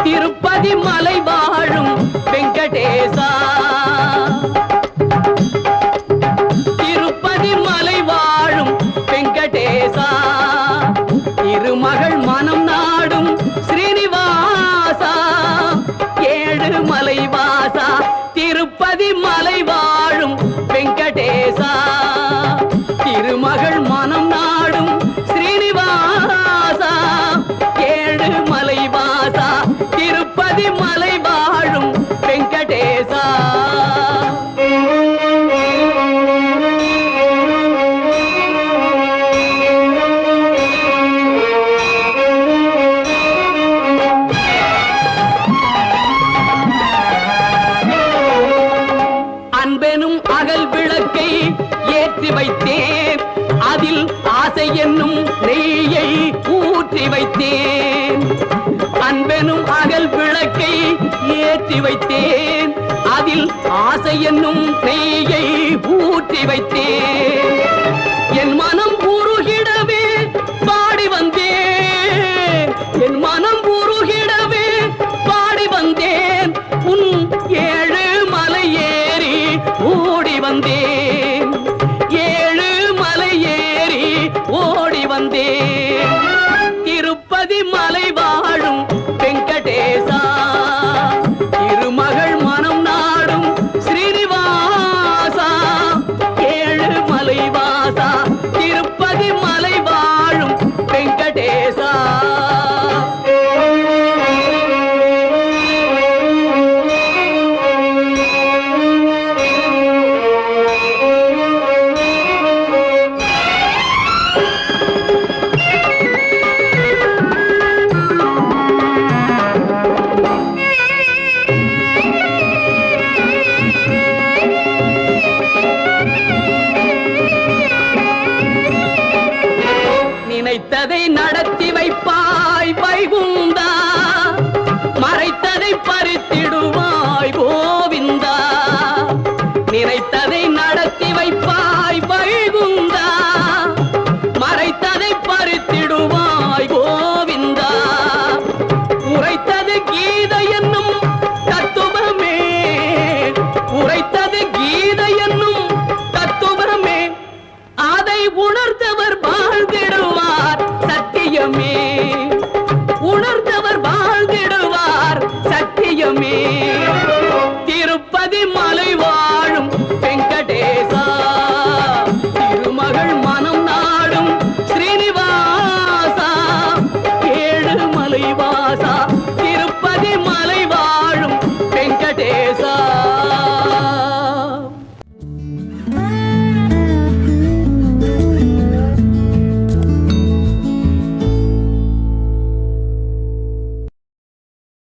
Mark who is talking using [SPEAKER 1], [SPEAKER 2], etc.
[SPEAKER 1] திருப்பதி மலை வாழும் வெங்கடேசா, திருப்பதி மலை வாழும் வெங்கடேசா, திருமகள் மனம் நாடும் ஸ்ரீனிவாசா, ஏழு மலை வாசா, திருப்பதி மலை வாழும் வெங்கடேசா, திருமகள் மனம் நாடும் ஸ்ரீனிவாசா, ஏழு மலை வாசா, திருப்பதி மலை வாழும் வெங்கடேசா. அன்பெனும் அகல் விளக்கை ஏற்றி வைத்தேன், அதில் ஆசை என்னும் நெய்யை ஊற்றி வைத்தேன். அன்பெனும் அகல் விளக்கை ஏற்றி வைத்தேன், அதில் ஆசை என்னும் நெய்யை ஊற்றி வைத்தேன். என்